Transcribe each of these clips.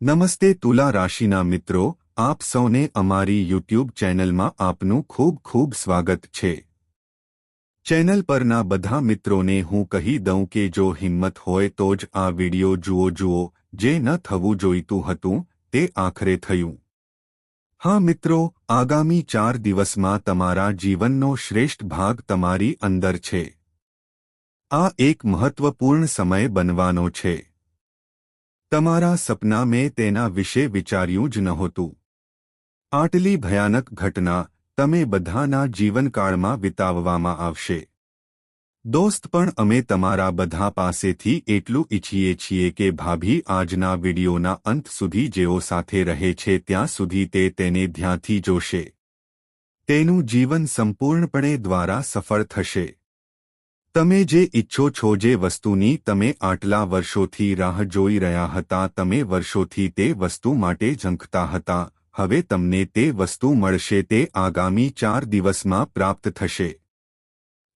નમસ્તે તુલા રાશિના મિત્રો, આપ સૌને અમારી યુટ્યુબ ચેનલમાં આપનું ખૂબ ખૂબ સ્વાગત છે। ચેનલ પરના બધા મિત્રોને હું કહી દઉં કે જો હિંમત હોય તો જ આ વિડિયો જુઓ, જે ન થવું જોઈતું હતું તે આખરે થયું। હા મિત્રો, આગામી 4 દિવસમાં તમારા જીવનનો શ્રેષ્ઠ ભાગ તમારી અંદર છે। આ એક મહત્વપૂર્ણ સમય બનવાનો છે। તમારા સપના મેં તેના વિશે વિચાર્યું જ નહોતું। આટલી ભયાનક ઘટના તમે બધાના જીવનકાળમાં વિતાવવામાં આવશે। દોસ્ત, પણ અમે તમારા બધા પાસેથી એટલું ઈચ્છીએ છીએ કે ભાભી આજના વિડિયોના અંત સુધી જેઓ સાથે રહે છે ત્યાં સુધી તેને ધ્યાનથી જોશે। તેનું જીવન સંપૂર્ણપણે દ્વારા સફળ થશે। તમે જે ઈચ્છો છો, જે વસ્તુની તમે આટલા વર્ષોથી રાહ જોઈ રહ્યા હતા, તમે વર્ષોથી તે વસ્તુ માટે ઝંખતા હતા, હવે તમને તે વસ્તુ મળશે। તે આગામી 4 દિવસમાં પ્રાપ્ત થશે।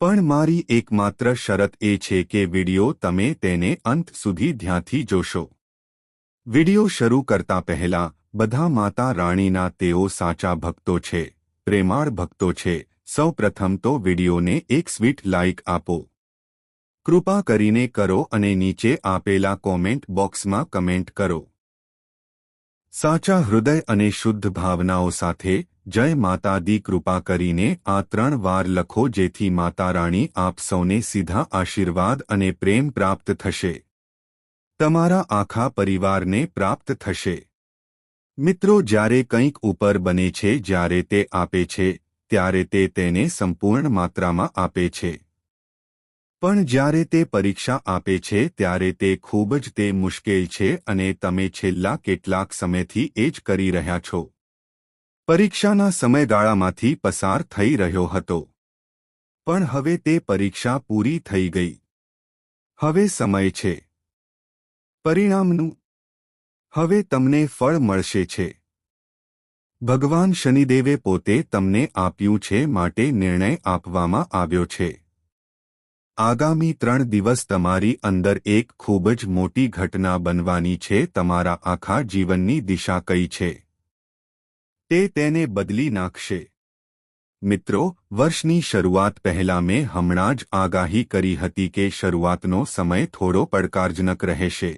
પણ મારી એકમાત્ર શરત એ છે કે વિડિયો તમે તેને અંત સુધી ધ્યાનથી જોશો। વિડિયો શરૂ કરતા પહેલા બધા માતા રાણીના તેઓ સાચા ભક્તો છે, પ્રેમાળ ભક્તો છે। સૌ પ્રથમ તો વિડિયોને એક સ્વીટ લાઇક આપો। કૃપા કરીને કરો અને નીચે આપેલા કોમેન્ટ બોક્સમાં કમેન્ટ કરો। સાચા હૃદય અને શુદ્ધ ભાવનાઓ સાથે જય માતા દી કૃપા કરીને આ 3 વાર લખો, જેથી માતા રાણી આપ સૌને સીધા આશીર્વાદ અને પ્રેમ પ્રાપ્ત થશે। તમારા આખા પરિવારને પ્રાપ્ત થશે। મિત્રો, જ્યારે કંઈક ઉપર બને છે, જ્યારે તે આપે છે, ત્યારે તેને સંપૂર્ણ માત્રામાં આપે છે। પણ જ્યારે તે પરીક્ષા આપે છે ત્યારે તે ખૂબ જ મુશ્કેલ છે અને તમે છેલ્લા કેટલાક સમયથી એ જ કરી રહ્યા છો। પરીક્ષાના સમયગાળામાંથી પસાર થઈ રહ્યો હતો, પણ હવે તે પરીક્ષા પૂરી થઈ ગઈ। હવે સમય છે પરિણામનું। હવે તમને ફળ મળશે છે। ભગવાન શનિદેવે પોતે તમને આપ્યું છે, માટે નિર્ણય આપવામાં આવ્યો છે। આગામી 3 દિવસ તમારી અંદર એક ખૂબ જ મોટી ઘટના બનવાની છે। તમારા આખા જીવનની દિશા કઈ છે તેને બદલી નાખશે। મિત્રો, વર્ષની શરૂઆત પહેલા મેં હમણાં જ આગાહી કરી હતી કે શરૂઆતનો સમય થોડો પડકારજનક રહેશે,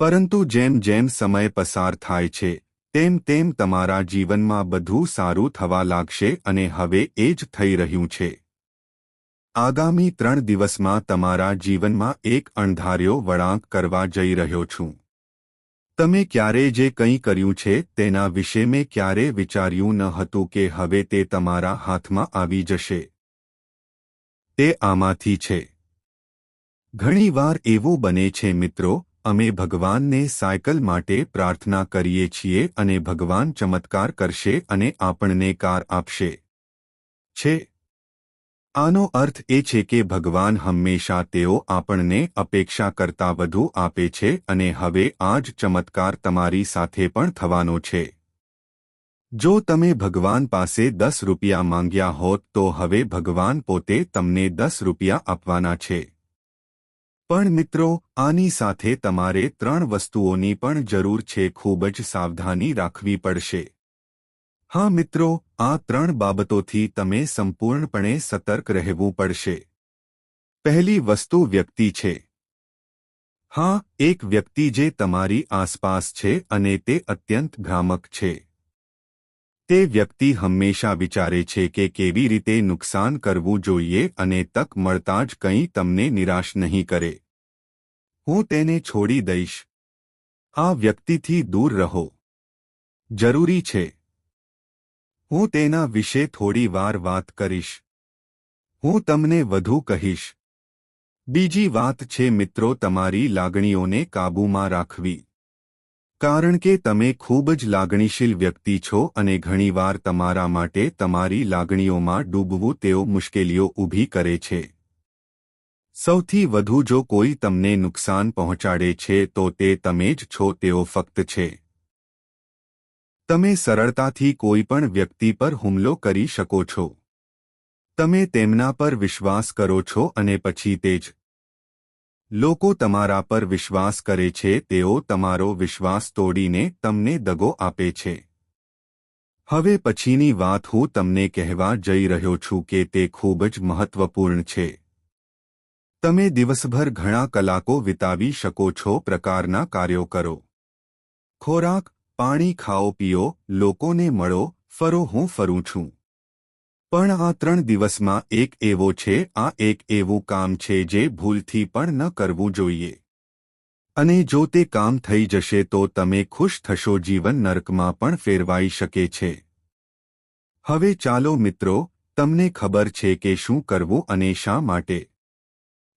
પરંતુ જેમ જેમ સમય પસાર થાય છે તેમ તેમ તમારા જીવનમાં બધું સારું થવા લાગશે અને હવે એ જ થઈ રહ્યું છે। આગામી 3 દિવસમાં તમારા જીવનમાં એક અણધાર્યો વળાંક કરવા જઈ રહ્યો છું। તમે ક્યારે જે કંઈ કર્યું છે તેના વિશે મેં ક્યારે વિચાર્યું ન હતું કે હવે તે તમારા હાથમાં આવી જશે। તે આમાંથી છે। ઘણીવાર એવું બને છે મિત્રો, અમે ભગવાનને સાયકલ માટે પ્રાર્થના કરીએ છીએ અને ભગવાન ચમત્કાર કરશે અને આપણને કાર આપશે છે। આનો અર્થ એ છે કે ભગવાન હંમેશા તેઓ આપણને અપેક્ષા કરતાં વધુ આપે છે અને હવે આ જ ચમત્કાર તમારી સાથે પણ થવાનો છે। જો તમે ભગવાન પાસે 10 રૂપિયા માંગ્યા હોત તો હવે ભગવાન પોતે તમને 10 રૂપિયા આપવાના છે। પણ મિત્રો, આની સાથે તમારે 3 વસ્તુઓની પણ જરૂર છે। ખૂબ જ સાવધાની રાખવી પડશે। હા મિત્રો, આ 3 બાબતોથી તમે સંપૂર્ણપણે સતર્ક રહેવું પડશે। પહેલી વસ્તુ વ્યક્તિ છે। હા, એક વ્યક્તિ જે તમારી આસપાસ છે અને તે અત્યંત ભ્રામક છે। તે વ્યક્તિ હંમેશા વિચારે છે કે કેવી રીતે નુકસાન કરવું જોઈએ અને તક મળતા જ કંઈ તમને નિરાશ નહીં કરે। હું તેને છોડી દઈશ। આ વ્યક્તિથી દૂર રહો। જરૂરી છે। હું તેના વિશે થોડી વાર વાત કરીશ। હું તમને વધુ કહીશ। બીજી વાત છે મિત્રો, તમારી લાગણીઓને કાબૂમાં રાખવી। કારણ કે તમે ખૂબ જ લાગણીશીલ વ્યક્તિ છો અને ઘણીવાર તમારા માટે તમારી લાગણીઓમાં ડૂબવું તેઓ મુશ્કેલીઓ ઊભી કરે છે। સૌથી વધુ જો કોઈ તમને નુકસાન પહોંચાડે છે તો તે તમે જ છો, તેઓ ફક્ત છે। તમે સરળતાથી કોઈ પણ વ્યક્તિ પર હુમલો કરી શકો છો। તમે તેમના પર વિશ્વાસ કરો છો અને પછી તે જ લોકો તમારા પર વિશ્વાસ કરે છે, તેઓ તમારો વિશ્વાસ તોડીને તમને દગો આપે છે. હવે પછીની વાત હું તમને કહેવા જઈ રહ્યો છું કે તે ખૂબ જ મહત્વપૂર્ણ છે. તમે દિવસભર ઘણા કલાકો વિતાવી શકો છો પ્રકારના કાર્યો કરો. ખોરાક, પાણી ખાઓ, પીઓ, લોકોને મળો, ફરો. હું ફરું છું. પણ આ 3 દિવસમાં એક એવો છે, આ એક એવું કામ છે જે ભૂલથી પણ ન કરવું જોઈએ. અને જો તે કામ થઈ જશે તો તમે ખુશ થશો. જીવન નર્કમાં પણ ફેરવાઈ શકે છે. હવે ચાલો મિત્રો, તમને ખબર છે કે શું કરવું અને શા માટે.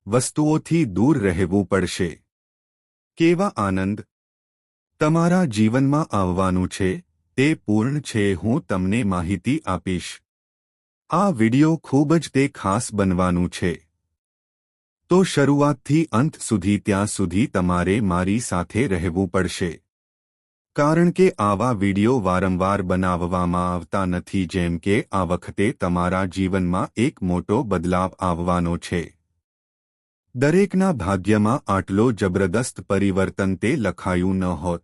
વસ્તુઓથી દૂર રહેવું પડશે. કેવા આનંદ તમારા જીવનમાં આવવાનું છે, તે પૂર્ણ છે. હું તમને માહિતી આપીશ. આ વિડિયો ખૂબ જ તે ખાસ બનવાનું છે. તો શરૂઆતથી અંત સુધી ત્યાં સુધી તમારે મારી સાથે રહેવું પડશે. કારણ કે આવા વિડિયો વારંવાર બનાવવામાં આવતા નથી. જેમ કે આ વખતે તમારા જીવનમાં એક મોટો બદલાવ આવવાનો છે. દરેકના ભાગ્યમાં આટલો જબરદસ્ત પરિવર્તન તે લખાયું ન હોત.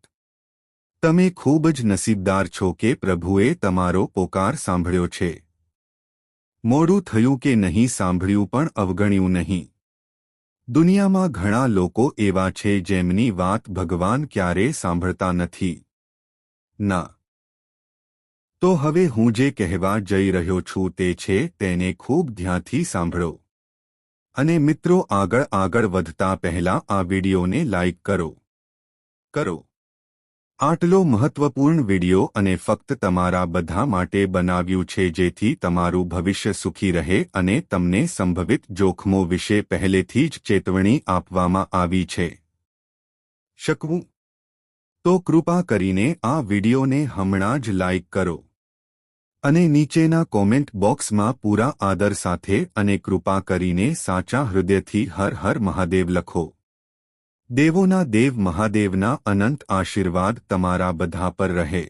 તમે ખૂબ જ નસીબદાર છો કે પ્રભુએ તમારો પોકાર સાંભળ્યો છે. મોડું થયું કે નહીં સાંભળ્યું પણ અવગણ્યું નહીં. દુનિયામાં ઘણા લોકો એવા છે જેમની વાત ભગવાન ક્યારેય સાંભળતા નથી. ના. તો હવે હું જે કહેવા જઈ રહ્યો છું તે છે, તેને ખૂબ ધ્યાનથી સાંભળો. અને મિત્રો, આગળ વધતા પહેલા આ વિડિયોને લાઇક કરો. આટલો મહત્વપૂર્ણ વિડિયો અને ફક્ત તમારા બધા માટે બનાવ્યું છે જેથી તમારું ભવિષ્ય સુખી રહે અને તમને સંભવિત જોખમો વિશે પહેલેથી જ ચેતવણી આપવામાં આવી છે. શકવું? તો કૃપા કરીને આ વિડિયોને હમણાં જ લાઇક કરો. અને નીચેના કોમેન્ટ બોક્સમાં પૂરા આદર સાથે અને કૃપા કરીને સાચા હૃદયથી હર હર મહાદેવ લખો. દેવોના દેવ મહાદેવના અનંત આશીર્વાદ તમારા બધા પર રહે.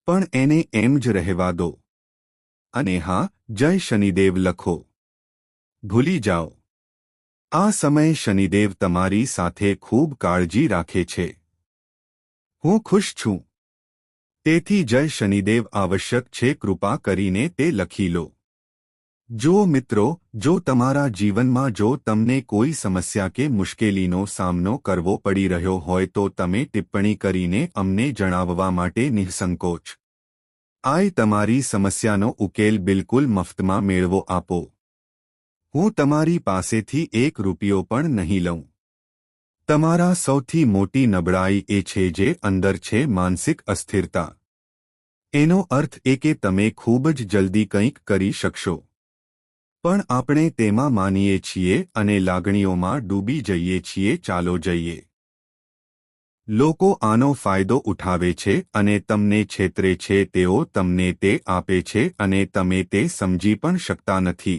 પણ એને એમ જ રહેવા દો. અને હા, જય શનિદેવ લખો. ભૂલી જાઓ. આ સમયે શનિદેવ તમારી સાથે ખૂબ કાળજી રાખે છે. હું ખુશ છું. તેથી જય શનિદેવ આવશ્યક છે. કૃપા કરીને તે લખી લો. જો મિત્રો, જો તમારા જીવનમાં જો તમને કોઈ સમસ્યા કે મુશ્કેલીનો સામનો કરવો પડી રહ્યો હોય તો તમે ટિપ્પણી કરીને અમને જણાવવા માટે નિઃસંકોચ. તમારી સમસ્યાનો ઉકેલ બિલકુલ મફતમાં મેળવો આપો. હું તમારી પાસેથી 1 રૂપિયો પણ નહીં લઉં. તમારા સૌથી મોટી નબળાઈ એ છે જે અંદર છે, માનસિક અસ્થિરતા. એનો અર્થ એ કે તમે ખૂબ જ જલ્દી કંઈક કરી શકશો. પણ આપણે તેમાં માનીએ છીએ અને લાગણીઓમાં ડૂબી જઈએ છીએ. ચાલો જઈએ. લોકો આનો ફાયદો ઉઠાવે છે અને તમને છેતરે છે. તેઓ તમને તે આપે છે અને તમે તે સમજી પણ શકતા નથી.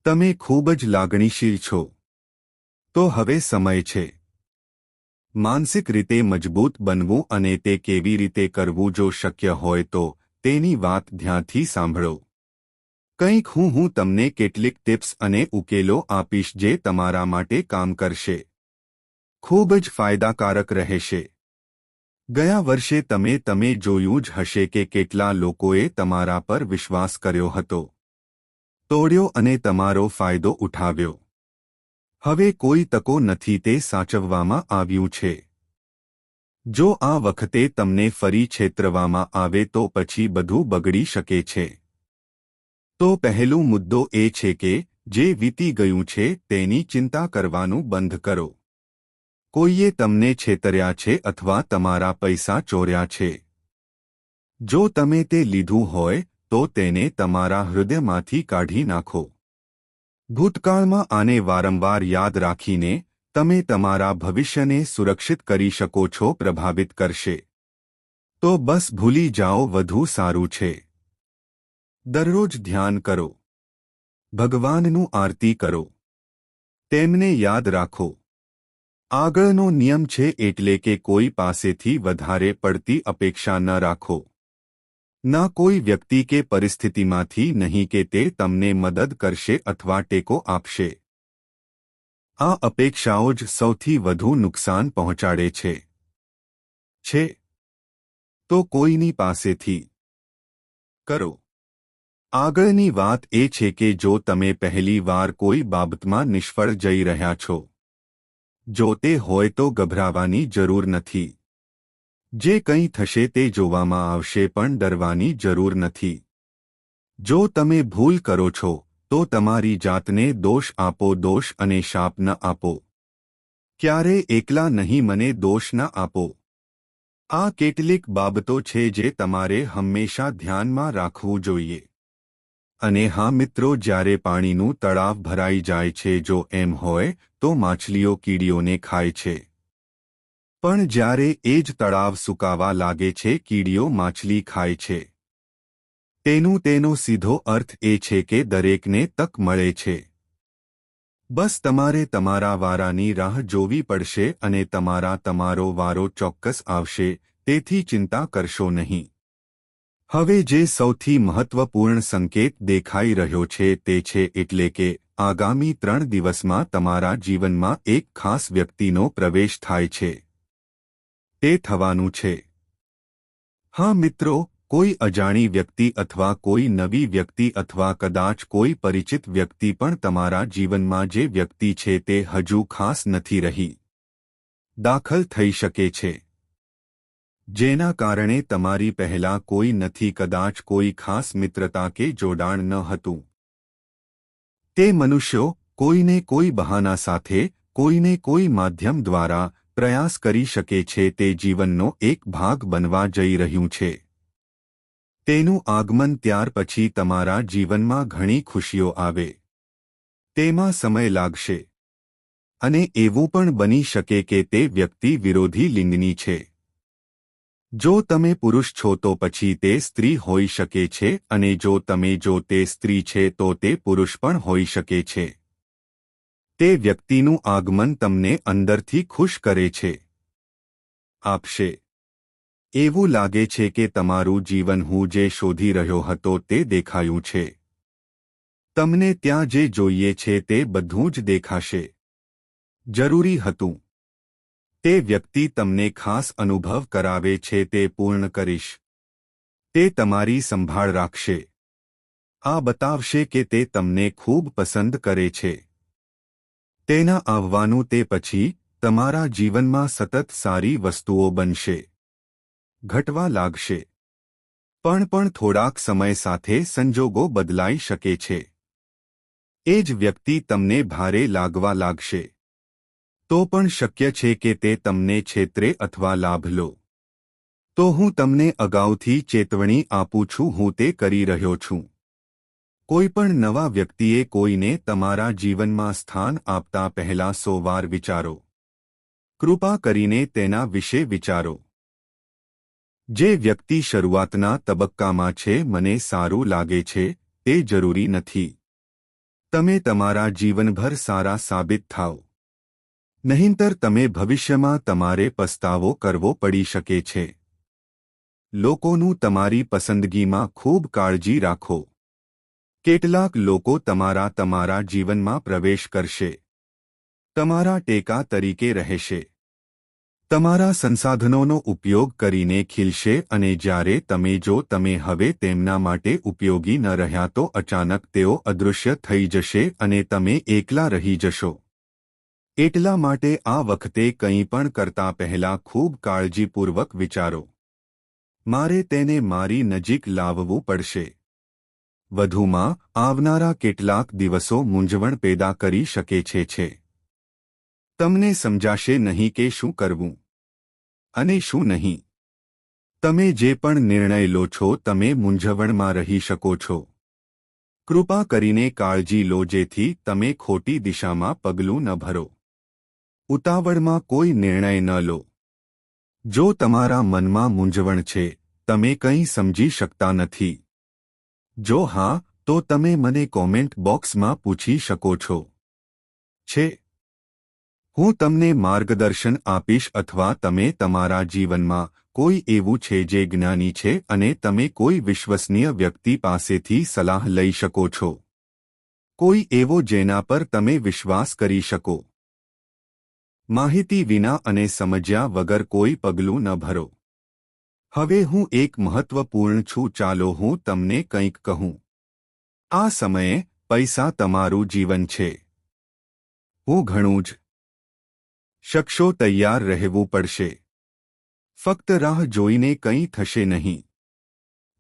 તમે ખૂબ જ લાગણીશીલ છો. તો હવે સમય છે માનસિક રીતે મજબૂત બનવું. અને તે કેવી રીતે કરવું? જો શક્ય હોય તો તેની વાત ધ્યાનથી સાંભળો. કંઈક હું તમને કેટલીક ટિપ્સ અને ઉકેલો આપીશ જે તમારા માટે કામ કરશે. ખૂબ જ ફાયદાકારક રહેશે. ગયા વર્ષે તમે જોયું જ હશે કે કેટલા લોકોએ તમારા પર વિશ્વાસ કર્યો હતો, તોડ્યો અને તમારો ફાયદો ઉઠાવ્યો. હવે કોઈ તકો નથી. તે સાચવવામાં આવ્યું છે. જો આ વખતે તમને ફરી છેતરવામાં આવે તો પછી બધું બગડી શકે છે. તો પહેલું મુદ્દો એ છે કે જે વીતી ગયું છે તેની ચિંતા કરવાનું બંધ કરો. કોઈએ તમને છેતર્યા છે અથવા તમારા પૈસા ચોર્યા છે. જો તમે તે લીધું હોય તો તેને તમારા હૃદયમાંથી કાઢી નાખો. ભૂતકાળમાં આને વારંવાર યાદ રાખીને તમે તમારા ભવિષ્યને સુરક્ષિત કરી શકો છો. પ્રભાવિત કરશે તો બસ ભૂલી જાઓ. વધુ સારું છે. દરરોજ ધ્યાન કરો. ભગવાનનું આરતી કરો. તેમને યાદ રાખો. આગળનો નિયમ છે એટલે કે કોઈ પાસેથી વધારે પડતી અપેક્ષા ન રાખો. ના કોઈ વ્યક્તિ કે પરિસ્થિતિમાંથી નહીં કે તે તમને મદદ કરશે અથવા ટેકો આપશે. આ અપેક્ષાઓ જ સૌથી વધુ નુકસાન પહોંચાડે છે તો કોઈની પાસેથી કરો। આગળની વાત એ છે કે જો તમે પહેલી વાર કોઈ બાબતમાં નિષ્ફળ જઈ રહ્યા છો, જો તે હોય તો ગભરાવાની જરૂર નથી। જે કંઈ થશે તે જોવામાં આવશે, પણ ડરવાની જરૂર નથી। જો તમે ભૂલ કરો છો તો તમારી જાતને દોષ આપો, દોષ અને શાપ ન આપો। ક્યારે એકલા નહીં, મને દોષ ન આપો। આ કેટલીક બાબતો છે જે તમારે હંમેશા ધ્યાનમાં રાખવું જોઈએ। અને હા મિત્રો, જ્યારે પાણીનું તળાવ ભરાઈ જાય છે, જો એમ હોય તો માછલીઓ કીડીઓને ખાય છે, પણ જ્યારે એ જ તળાવ સુકાવા લાગે છે, કીડીઓ માછલી ખાય છે। તેનો સીધો અર્થ એ છે કે દરેકને તક મળે છે। બસ તમારે તમારા વારાની રાહ જોવી પડશે અને તમારો વારો ચોક્કસ આવશે, તેથી ચિંતા કરશો નહીં। હવે જે સૌથી મહત્વપૂર્ણ સંકેત દેખાઈ રહ્યો છે તે છે એટલે કે આગામી 3 દિવસમાં તમારા જીવનમાં એક ખાસ વ્યક્તિનો પ્રવેશ થાય છે। તે થવાનું છે। હા મિત્રો, કોઈ અજાણી વ્યક્તિ અથવા કોઈ નવી વ્યક્તિ અથવા કદાચ કોઈ પરિચિત વ્યક્તિ પણ તમારા જીવનમાં જે વ્યક્તિ છે તે હજુ ખાસ નથી રહી, દાખલ થઈ શકે છે, જેના કારણે તમારી પહેલા કોઈ નથી, કદાચ કોઈ ખાસ મિત્રતા કે જોડાણ ન હતું। તે મનુષ્યો કોઈને કોઈ બહાના સાથે, કોઈને કોઈ માધ્યમ દ્વારા પ્રયાસ કરી શકે છે, તે જીવનનો એક ભાગ બનવા જઈ રહ્યું છે। તેનું આગમન ત્યાર પછી તમારા જીવનમાં ઘણી ખુશીઓ આવે, તેમાં સમય લાગશે, અને એવું પણ બની શકે કે તે વ્યક્તિ વિરોધી લિંગની છે। જો તમે પુરુષ છો તો પછી તે સ્ત્રી હોઈ શકે છે, અને જો તે સ્ત્રી છે તો તે પુરુષ પણ હોઈ શકે છે। તે વ્યક્તિનું આગમન તમને અંદરથી ખુશ કરે છે, આપશે। એવું લાગે છે કે તમારું જીવન હું જે શોધી રહ્યો હતો તે દેખાયું છે। તમને ત્યાં જે જોઈએ છે તે બધું જ દેખાશે, જરૂરી હતું। તે વ્યક્તિ તમને ખાસ અનુભવ કરાવે છે, તે પૂર્ણ કરીશ। તે તમારી સંભાળ રાખશે। આ બતાવશે કે તે તમને ખૂબ પસંદ કરે છે। તેના આવવાનું તે પછી તમારા જીવનમાં સતત સારી વસ્તુઓ બનશે, ઘટવા લાગશે, પણ થોડાક સમય સાથે સંજોગો બદલાઈ શકે છે। એ જ વ્યક્તિ તમને ભારે લાગવા લાગશે, તો પણ શક્ય છે કે તે તમને છેતરે અથવા લાભ લો। તો હું તમને અગાઉથી ચેતવણી આપું છું, હું તે કરી રહ્યો છું। કોઈપણ નવા વ્યક્તિએ કોઈને તમારા જીવનમાં સ્થાન આપતા પહેલા 100 વાર વિચારો। કૃપા કરીને તેના વિશે વિચારો। જે વ્યક્તિ શરૂઆતના તબક્કામાં છે, મને સારું લાગે છે, તે જરૂરી નથી તમે તમારા જીવનભર સારા સાબિત થાઓ, નહીંતર તમે ભવિષ્યમાં તમારે પસ્તાવો કરવો પડી શકે છે। લોકોનું તમારી પસંદગીમાં ખૂબ કાળજી રાખો। કેટલાક લોકો તમારા જીવનમાં પ્રવેશ કરશે, તમારા ટેકા તરીકે રહેશે, તમારા સંસાધનોનો ઉપયોગ કરીને ખીલશે, અને જ્યારે તમે હવે તેમના માટે ઉપયોગી ન રહ્યા તો અચાનક તેઓ અદૃશ્ય થઈ જશે અને તમે એકલા રહી જશો। એટલા માટે આ વખતે કંઈ પણ કરતા પહેલા ખૂબ કાળજીપૂર્વક વિચારો। મારે તેને મારી નજીક લાવવું પડશે। વધુમાં, આવનારા કેટલાક દિવસો મૂંઝવણ પેદા કરી શકે છે। તમને સમજાશે નહીં કે શું કરવું અને શું નહીં। તમે જે પણ નિર્ણય લો છો તમે મૂંઝવણમાં રહી શકો છો। કૃપા કરીને કાળજી લો જેથી તમે ખોટી દિશામાં પગલું ન ભરો। ઉતાવળમાં કોઈ નિર્ણય ન લો। જો તમારા મનમાં મૂંઝવણ છે, તમે કંઈ સમજી શકતા નથી, જો હા, તો તમે મને કોમેન્ટ બોક્સમાં પૂછી શકો છો। હું તમને માર્ગદર્શન આપીશ, અથવા તમે તમારા જીવનમાં કોઈ એવું છે જે જ્ઞાની છે અને તમે કોઈ વિશ્વસનીય વ્યક્તિ પાસેથી સલાહ લઈ શકો છો। કોઈ એવો જેના પર તમે વિશ્વાસ કરી શકો। માહિતી વિના અને સમજ્યા વગર કોઈ પગલું ન ભરો. હવે હું એક મહત્વપૂર્ણ છું. ચાલો હું તમને કંઈક કહું. આ સમયે પૈસા તમારું જીવન છે. હું ઘણું જ શકશો. તૈયાર રહેવું પડશે. ફક્ત રાહ જોઈને કંઈ થશે નહીં.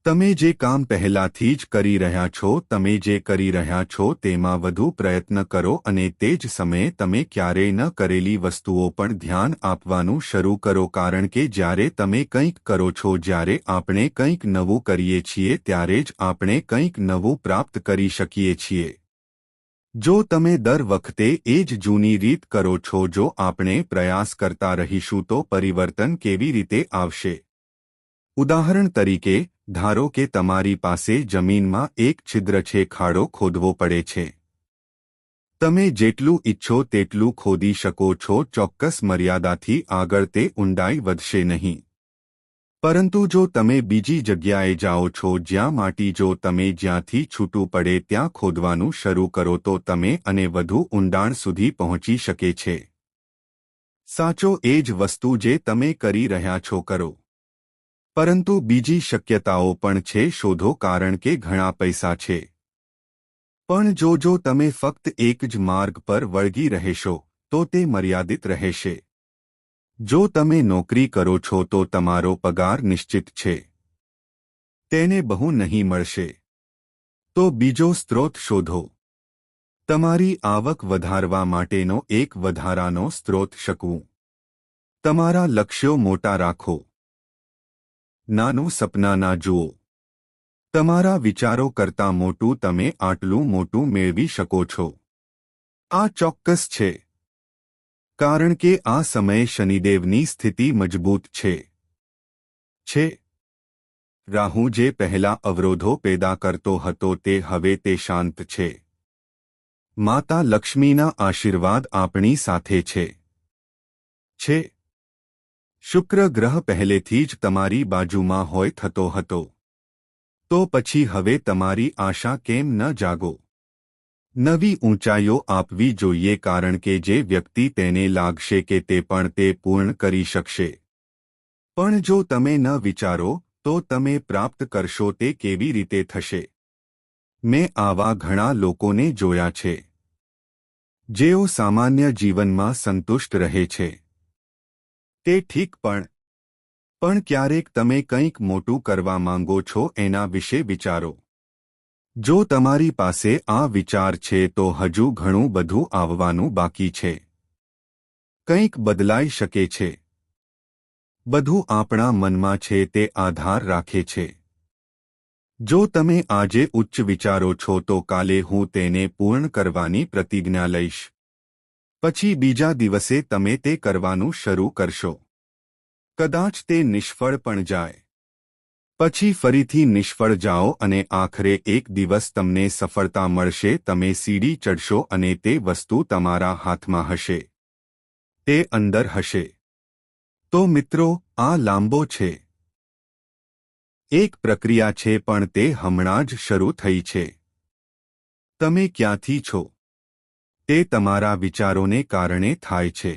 તમે જે કામ પહેલાથી જ કરી રહ્યા છો, તમે જે કરી રહ્યા છો તેમાં વધુ પ્રયત્ન કરો અને તે જ સમયે તમે ક્યારેય ન કરેલી વસ્તુઓ પણ ધ્યાન આપવાનું શરૂ કરો. કારણ કે જ્યારે તમે કંઈક કરો છો, જ્યારે આપણે કંઈક નવું કરીએ છીએ, ત્યારે જ આપણે કંઈક નવું પ્રાપ્ત કરી શકીએ છીએ. જો તમે દર વખતે એ જ જૂની રીત કરો છો, જો આપણે પ્રયાસ કરતા રહીશું તો પરિવર્તન કેવી રીતે આવશે? ઉદાહરણ તરીકે, ધારો કે તમારી પાસે જમીનમાં એક છિદ્ર છે. ખાડો ખોદવો પડે છે. તમે જેટલું ઈચ્છો તેટલું ખોદી શકો છો. ચોક્કસ મર્યાદાથી આગળ તે ઊંડાઈ વધશે નહીં. પરંતુ જો તમે બીજી જગ્યાએ જાઓ છો જ્યાં માટી, જો તમે જ્યાંથી છૂટું પડે ત્યાં ખોદવાનું શરૂ કરો તો તમે અને વધુ ઊંડાણ સુધી પહોંચી શકે છે. સાચો એ જ વસ્તુ જે તમે કરી રહ્યા છો કરો. પરંતુ બીજી શક્યતાઓ પણ છે. શોધો. કારણ કે ઘણા પૈસા છે. પણ જો તમે ફક્ત એક જ માર્ગ પર વળગી રહેશો તો તે મર્યાદિત રહેશે. જો તમે નોકરી કરો છો તો તમારો પગાર નિશ્ચિત છે. તેને બહુ નહીં મળશે. તો બીજો સ્ત્રોત શોધો. તમારી આવક વધારવા માટેનો એક વધારાનો સ્ત્રોત શકવું. તમારા લક્ષ્યો મોટા રાખો. નાનું સપના ના જુઓ. તમારા વિચારો કરતાં મોટું. તમે આટલું મોટું મેળવી શકો છો. આ ચોક્કસ છે. કારણ કે આ સમયે શનિદેવની સ્થિતિ મજબૂત છે. રાહુ જે પહેલા અવરોધો પેદા કરતો હતો તે શાંત છે. માતા લક્ષ્મીના આશીર્વાદ આપણી સાથે છે. શુક્ર ગ્રહ પહેલેથી જ તમારી બાજુમાં હોય થતો હતો. તો પછી હવે તમારી આશા કેમ ન જાગો? નવી ઊંચાઈઓ આપવી જોઈએ. કારણ કે જે વ્યક્તિ તેને લાગશે કે તે પણ તે પૂર્ણ કરી શકશે. પણ જો તમે ન વિચારો તો તમે પ્રાપ્ત કરશો તે કેવી રીતે થશે? મેં આવા ઘણા લોકોને જોયા છે જેઓ સામાન્ય જીવનમાં સંતુષ્ટ રહે છે. તે ઠીક, પણ ક્યારેક તમે કંઈક મોટું કરવા માંગો છો એના વિશે વિચારો. જો તમારી પાસે આ વિચાર છે તો હજુ ઘણું બધું આવવાનું બાકી છે. કંઈક બદલાઈ શકે છે. બધું આપણા મનમાં છે. તે આધાર રાખે છે. જો તમે આજે ઉચ્ચ વિચારો છો તો કાલે હું તેને પૂર્ણ કરવાની પ્રતિજ્ઞા લઈશ. પછી બીજા દિવસે તમે તે કરવાનું શરૂ કરશો. કદાચ તે નિષ્ફળ પણ જાય. પછી ફરીથી નિષ્ફળ જાઓ અને આખરે એક દિવસ તમને સફળતા મળશે. તમે સીડી ચડશો અને તે વસ્તુ તમારા હાથમાં હશે. તે અંદર હશે. તો મિત્રો, આ લાંબો છે. એક પ્રક્રિયા છે, પણ તે હમણાં જ શરૂ થઈ છે. તમે ક્યાંથી છો? તે તમારા વિચારોને કારણે થાય છે.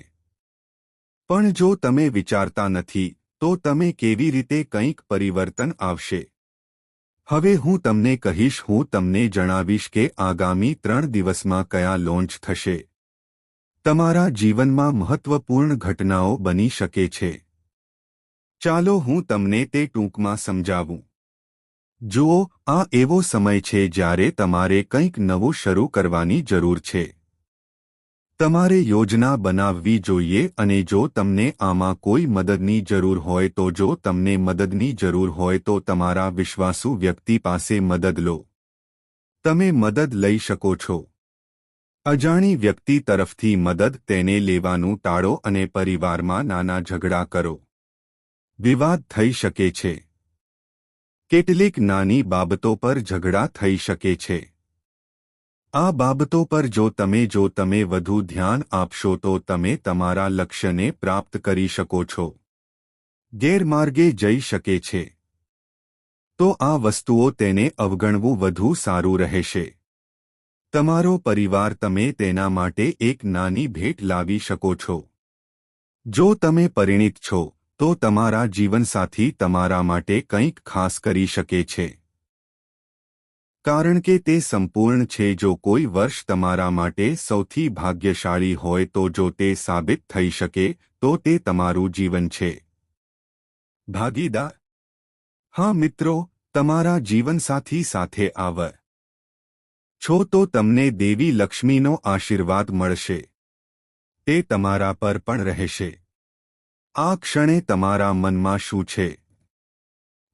પણ જો તમે વિચારતા નથી તો તમે કેવી રીતે કંઈક પરિવર્તન આવશે? હવે હું તમને કહીશ, હું તમને જણાવીશ કે આગામી 3 દિવસમાં કયા લોન્ચ થશે. તમારા જીવનમાં મહત્વપૂર્ણ ઘટનાઓ બની શકે છે. ચાલો હું તમને તે ટૂંકમાં સમજાવું. જુઓ, આ એવો સમય છે જ્યારે તમારે કંઈક નવું શરૂ કરવાની જરૂર છે. તમારે યોજના બનાવવી જોઈએ અને જો તમને આમાં કોઈ મદદની જરૂર હોય તો જો તમને મદદની જરૂર હોય તો તમારા વિશ્વાસુ વ્યક્તિ પાસે મદદ લો. તમે મદદ લઈ શકો છો. અજાણી વ્યક્તિ તરફથી મદદ. તેને લેવાનું ટાળો અને પરિવારમાં નાના ઝઘડા કરો. વિવાદ થઈ શકે છે. કેટલીક નાની બાબતો પર ઝઘડા થઈ શકે છે. આ બાબતો પર જો તમે વધુ ધ્યાન આપશો તો તમે તમારા લક્ષ્યને પ્રાપ્ત કરી શકો છો. ગેરમાર્ગે જઈ શકે છે. તો આ વસ્તુઓ તેને અવગણવું વધુ સારું રહેશે. તમારો પરિવાર. તમે તેના માટે એક નાની ભેટ લાવી શકો છો. જો તમે પરિણીત છો તો તમારા જીવનસાથી તમારા માટે કંઈક ખાસ કરી શકે છે, કારણ કે તે સંપૂર્ણ છે. જો કોઈ વર્ષ તમારા માટે સૌથી ભાગ્યશાળી હોય તો જો તે સાબિત થઈ શકે તો તે તમારું જીવન છે. ભાગીદાર. હા મિત્રો, તમારા જીવનસાથી સાથે આવ છો તો તમને દેવી લક્ષ્મીનો આશીર્વાદ મળશે. તે તમારા પર પણ રહેશે. આ ક્ષણે તમારા મનમાં શું છે?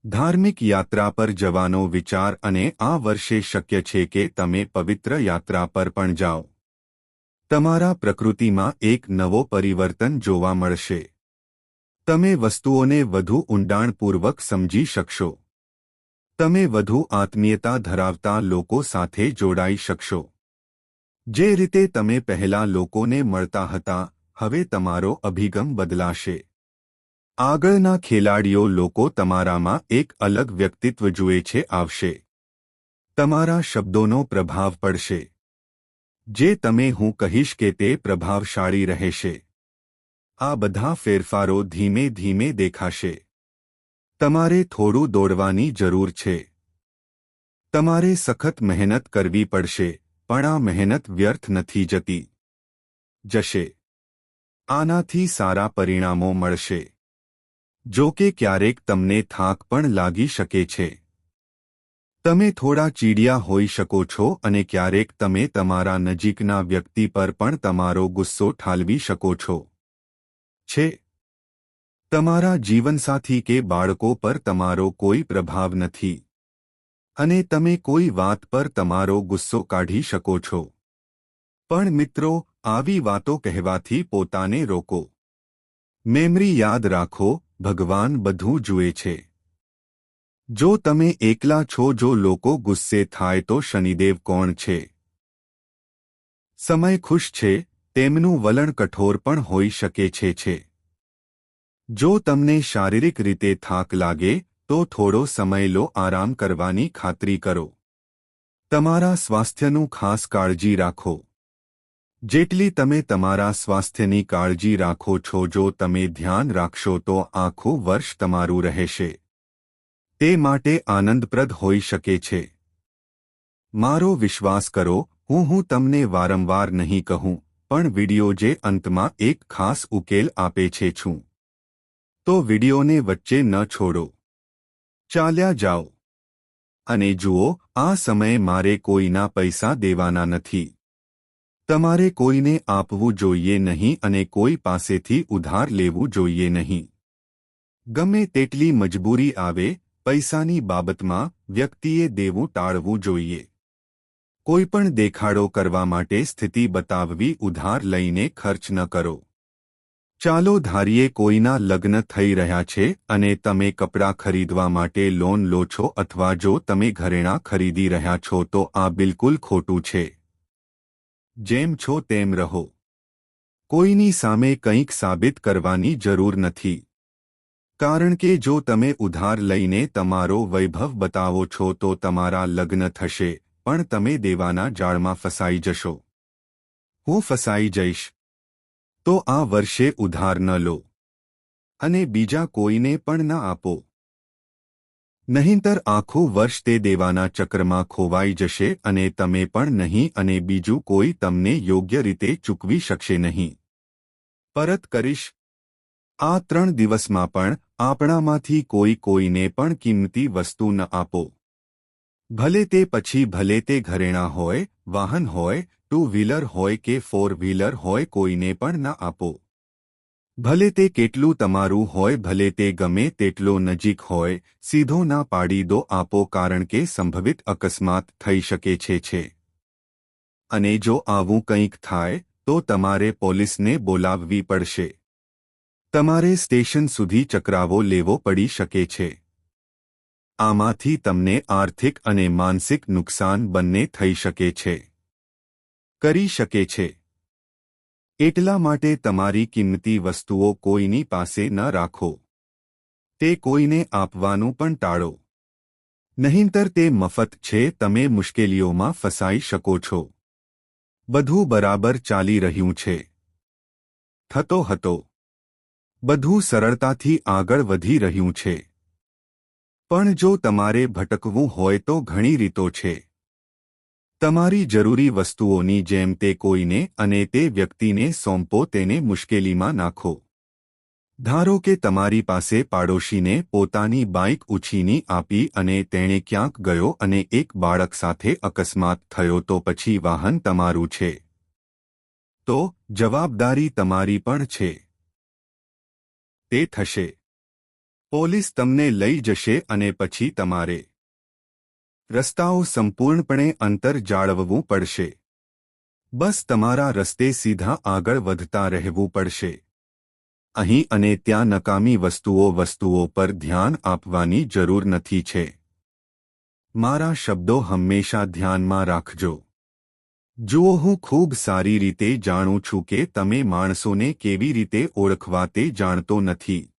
ધાર્મિક યાત્રા પર જવાનો વિચાર, અને આ વર્ષે શક્ય છે કે તમે પવિત્ર યાત્રા પર પણ જાઓ. તમારા પ્રકૃતિમાં એક નવો પરિવર્તન જોવા મળશે. તમે વસ્તુઓને વધુ ઊંડાણપૂર્વક સમજી શકશો. તમે વધુ આત્મીયતા ધરાવતા લોકો સાથે જોડાઈ શકશો. જે રીતે તમે પહેલા લોકોને મળતા હતા, હવે તમારો અભિગમ બદલાશે. આગળના ખેલાડીઓ લોકો તમારામાં એક અલગ વ્યક્તિત્વ જુએ છે આવશે. તમારા શબ્દોનો પ્રભાવ પડશે. જે તમે હું કહીશ કે તે પ્રભાવશાળી રહેશે. આ બધા ફેરફારો ધીમે ધીમે દેખાશે. તમારે થોડું દોડવાની જરૂર છે. તમારે સખત મહેનત કરવી પડશે, પણ આ મહેનત વ્યર્થ નથી જશે. આનાથી સારા પરિણામો મળશે. જો કે ક્યારેક તમને થાક પણ લાગી શકે છે. તમે થોડા ચીડિયા હોઈ શકો છો અને ક્યારેક તમે તમારા નજીકના વ્યક્તિ પર પણ તમારો ગુસ્સો ઠાલવી શકો છો. તમારા જીવનસાથી કે બાળકો પર તમારો કોઈ પ્રભાવ નથી, અને તમે કોઈ વાત પર તમારો ગુસ્સો કાઢી શકો છો. પણ મિત્રો, આવી વાતો કહેવાથી પોતાને રોકો. મેમરી યાદ રાખો, ભગવાન બધું જુએ છે. જો તમે એકલા છો, જો લોકો ગુસ્સે થાય તો શનિદેવ કોણ છે? સમય ખુશ છે, તેમનું વલણ કઠોર પણ હોઈ શકે છે. જો તમને શારીરિક રીતે થાક લાગે તો થોડો સમય લો, આરામ કરવાની ખાતરી કરો. તમારા સ્વાસ્થ્યનું ખાસ કાળજી રાખો. જેટલી તમે તમારા સ્વાસ્થ્યની કાળજી રાખો છો, જો તમે ધ્યાન રાખશો તો આખું વર્ષ તમારું રહેશે. તે માટે આનંદપ્રદ હોઈ શકે છે. મારો વિશ્વાસ કરો, હું તમને વારંવાર નહીં કહું, પણ વિડિયો જે અંતમાં એક ખાસ ઉકેલ આપે છે છું. તો વિડિયોને વચ્ચે ન છોડો. ચાલ્યા જાઓ અને જુઓ, આ સમયે મારે કોઈના પૈસા દેવાના નથી. તમારે કોઈને આપવું જોઈએ નહીં અને કોઈ પાસેથી ઉધાર લેવું જોઈએ નહીં. ગમે તેટલી મજબૂરી આવે, પૈસાની બાબતમાં વ્યક્તિએ દેવું ટાળવું જોઈએ. કોઈપણ દેખાડો કરવા માટે સ્થિતિ બતાવવી, ઉધાર લઈને ખર્ચ ન કરો. ચાલો ધારીએ કોઈના લગ્ન થઈ રહ્યા છે અને તમે કપડાં ખરીદવા માટે લોન લો છો, અથવા જો તમે ઘરેણાં ખરીદી રહ્યા છો તો આ બિલકુલ ખોટું છે. જેમ છો તેમ રહો. કોઈની સામે કંઈક સાબિત કરવાની જરૂર નથી. કારણ કે જો તમે ઉધાર લઈને તમારો વૈભવ બતાવો છો તો તમારા લગ્ન થશે, પણ તમે દેવાના જાળમાં ફસાઈ જશો. હું ફસાઈ જઈશ. તો આ વર્ષે ઉધાર ન લો. અને બીજા કોઈને પણ ન આપો. નહીંતર આખું વર્ષ તે દેવાના ચક્રમાં ખોવાઈ જશે અને તમે પણ નહીં અને બીજું કોઈ તમને યોગ્ય રીતે ચૂકવી શકશે નહીં. પરત કરીશ. આ 3 દિવસમાં પણ આપણામાંથી કોઈને પણ કિંમતી વસ્તુ ન આપો. ભલે તે ભલે તે ઘરેણાં હોય, વાહન હોય, 2 વ્હીલર હોય કે 4 વ્હીલર હોય, કોઈને પણ ન આપો. ભલે તે કેટલું તમારું હોય, ભલે તે ગમે તેટલો નજીક હોય, સીધો ના પાડી દો. આપો, કારણ કે સંભવિત અકસ્માત થઈ શકે છે. અને જો આવું કંઈક થાય તો તમારે પોલીસને બોલાવવી પડશે. તમારે સ્ટેશન સુધી ચક્રાવો લેવો પડી શકે છે. આમાંથી તમને આર્થિક અને માનસિક નુકસાન બંને થઈ શકે છે. કરી શકે છે. એટલા માટે તમારી કિંમતી વસ્તુઓ કોઈની પાસે ન રાખો. તે કોઈને આપવાનું પણ ટાળો. નહીંતર તે મફત છે, તમે મુશ્કેલીઓમાં ફસાઈ શકો છો. બધું બરાબર ચાલી રહ્યું છે. થતો હતો. બધું સરળતાથી આગળ વધી રહ્યું છે. પણ જો તમારે ભટકવું હોય તો ઘણી રીતો છે. તમારી જરૂરી વસ્તુઓની જેમ તે કોઈને અને તે વ્યક્તિને સોંપો, તેને મુશ્કેલીમાં નાખો. ધારો કે તમારી પાસે પાડોશીને પોતાની બાઇક ઉછીની આપી અને તેણે ક્યાંક ગયો અને એક બાળક સાથે અકસ્માત થયો, તો પછી વાહન તમારું છે, તો જવાબદારી તમારી પણ છે. તે થશે. પોલીસ તમને લઈ જશે અને પછી તમારે રસ્તાઓ સંપૂર્ણપણે અંતર જાળવવું પડશે. બસ તમારા રસ્તે સીધા આગળ વધતા રહેવું પડશે. અહીં અને ત્યાં નકામી વસ્તુઓ પર ધ્યાન આપવાની જરૂર નથી છે. મારા શબ્દો હંમેશા ધ્યાનમાં રાખજો. જુઓ, હું ખૂબ સારી રીતે જાણું છું કે તમે માણસોને કેવી રીતે ઓળખવા તે જાણતો નથી.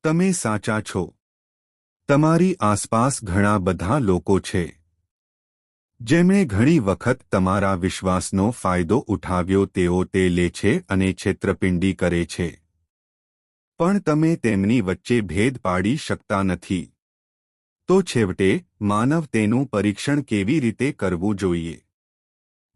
તમે સાચા છો. તમારી આસપાસ ઘણા બધા લોકો છે જેમણે ઘણી વખત તમારા વિશ્વાસનો ફાયદો ઉઠાવ્યો. તેઓ તે લે છે અને છેતરપિંડી કરે છે. પણ તમે તેમની વચ્ચે ભેદ પાડી શકતા નથી. તો છેવટે માનવ તેનું પરીક્ષણ કેવી રીતે કરવું જોઈએ?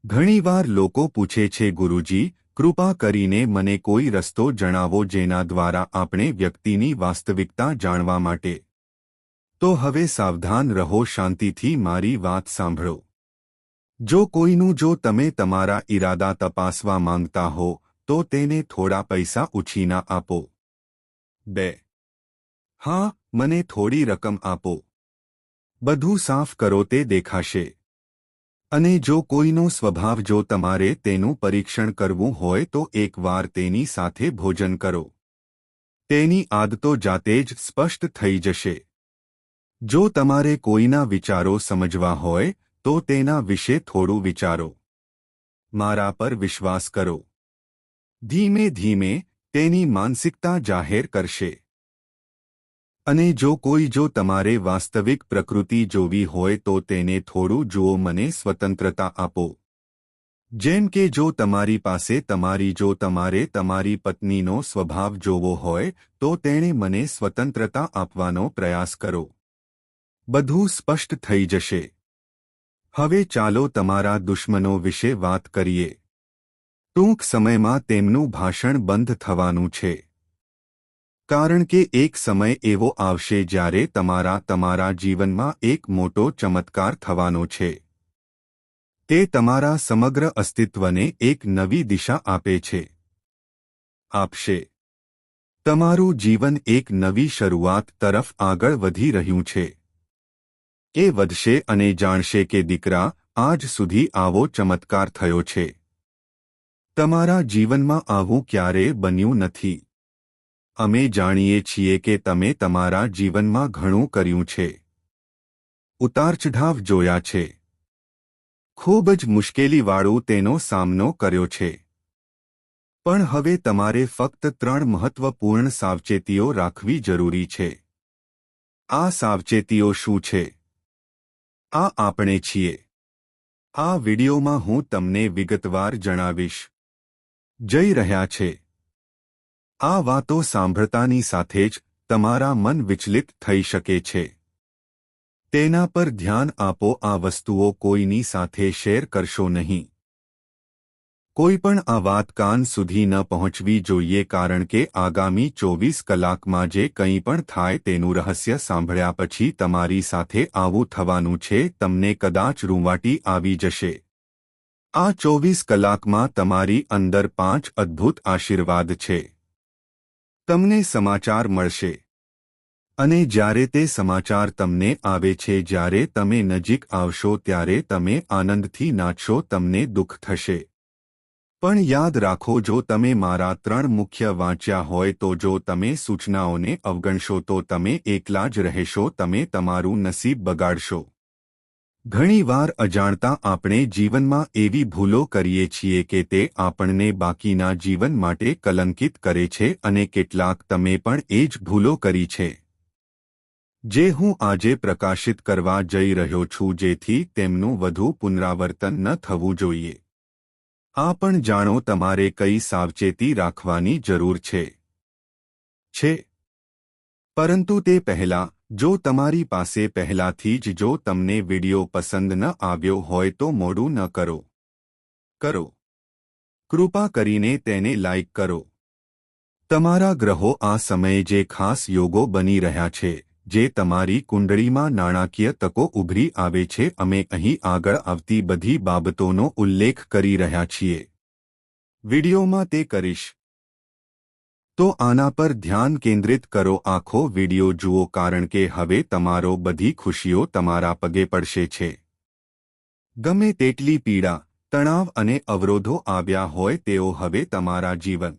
ઘણીવાર લોકો પૂછે છે, ગુરુજી, કૃપા કરીને મને કોઈ રસ્તો જણાવો જેના દ્વારા આપણે વ્યક્તિની વાસ્તવિકતા જાણવા માટે. તો હવે સાવધાન રહો, શાંતિથી મારી વાત સાંભળો. જો તમે તમારા ઈરાદા તપાસવા માંગતા હો તો તેને થોડા પૈસા ઉછીના આપો. 2. હા, મને થોડી રકમ આપો. બધું સાફ કરો, તે દેખાશે. અને જો કોઈનો સ્વભાવ, જો તમારે તેનું પરીક્ષણ કરવું હોય તો એકવાર તેની સાથે ભોજન કરો. તેની આદતો જાતે જ સ્પષ્ટ થઈ જશે. જો તમારે કોઈના વિચારો સમજવા હોય તો તેના વિશે થોડું વિચારો. મારા પર વિશ્વાસ કરો. ધીમે ધીમે તેની માનસિકતા જાહેર કરશે. અને જો તમારે વાસ્તવિક પ્રકૃતિ જોવી હોય તો તેને થોડું જુઓ. મને સ્વતંત્રતા આપો. જેમ કે જો તમારે તમારી પત્નીનો સ્વભાવ જોવો હોય તો તેણે મને સ્વતંત્રતા આપવાનો પ્રયાસ કરો. બધું સ્પષ્ટ થઈ જશે. હવે ચાલો તમારા દુશ્મનો વિશે વાત કરીએ. ટૂંક સમયમાં તેમનું ભાષણ બંધ થવાનું છે. કારણ કે એક સમય એવો આવશે જ્યારે તમારા જીવનમાં એક મોટો ચમત્કાર થવાનો છે. તે તમારા સમગ્ર અસ્તિત્વને એક નવી દિશા આપશે. તમારું જીવન એક નવી શરૂઆત તરફ આગળ વધી રહ્યું છે. એ વધશે અને જાણશે કે દીકરા, આજ સુધી આવો ચમત્કાર થયો છે. તમારા જીવનમાં આવું ક્યારેય બન્યું નથી. અમે જાણીએ છીએ કે તમે તમારા જીવનમાં ઘણું કર્યું છે. ઉતારચઢાવ જોયા છે. ખૂબ જ મુશ્કેલીવાળું તેનો સામનો કર્યો છે. પણ હવે તમારે ફક્ત 3 મહત્વપૂર્ણ સાવચેતીઓ રાખવી જરૂરી છે. આ સાવચેતીઓ શું છે? આ આપણે છીએ. આ વિડિયોમાં હું તમને વિગતવાર જણાવીશ. જઈ રહ્યા છે. આ વાતો સાંભળતાની સાથે જ તમારા મન વિચલિત થઈ શકે છે. તેના પર ધ્યાન આપો. આ વસ્તુઓ કોઈની સાથે શેર કરશો નહીં. કોઈ પણ આ વાત કાન સુધી ન પહોંચવી જોઈએ, કારણ કે આગામી 24 કલાકમાં જે કંઈ પણ થાય તેનું રહસ્ય સાંભળ્યા પછી તમારી સાથે આવું થવાનું છે. તમને કદાચ રૂંવાટી આવી જશે. આ 24 કલાકમાં તમારી અંદર 5 અદ્ભુત આશીર્વાદ છે. તમને સમાચાર મળશે. અને જ્યારે તે સમાચાર તમને આવે છે, જ્યારે તમે નજીક આવશો ત્યારે તમે આનંદથી નાચશો. તમને દુઃખ થશે. પણ યાદ રાખો, જો તમે મારા 3 મુખ્ય વાંચ્યા હોય તો જો તમે સૂચનાઓને અવગણશો તો તમે એકલા જ રહેશો. તમે તમારું નસીબ બગાડશો. ઘણીવાર અજાણતા આપણે જીવનમાં એવી ભૂલો કરીએ છીએ કે તે આપણને બાકીના જીવન માટે કલંકિત કરે છે, અને કેટલાક તમે પણ એ જ ભૂલો કરી છે જે હું આજે પ્રકાશિત કરવા જઈ રહ્યો છું, જેથી તેમનું વધુ પુનરાવર્તન ન થવું જોઈએ. આ પણ જાણો, તમારે કઈ સાવચેતી રાખવાની જરૂર છે. છે, પરંતુ તે પહેલાં જો તમારી પાસે પહેલાથી જ જો તમને વિડિયો પસંદ ન આવ્યો હોય તો મોડું ન કરો. કૃપા કરીને તેને લાઇક કરો. તમારા ગ્રહો આ સમયે જે ખાસ યોગો બની રહ્યા છે, જે તમારી કુંડળીમાં નાણાકીય તકો ઉભરી આવે છે, અમે અહીં આગળ આવતી બધી બાબતોનો ઉલ્લેખ કરી રહ્યા છીએ. વિડિયોમાં તે કરીશ. તો આના પર ધ્યાન કેન્દ્રિત કરો, આખો વિડિયો જુઓ, કારણ કે હવે તમારો બધી ખુશીઓ તમારા પગે પડશે છે. ગમે તેટલી પીડા, તણાવ અને અવરોધો આવ્યા હોય તેઓ હવે તમારા જીવન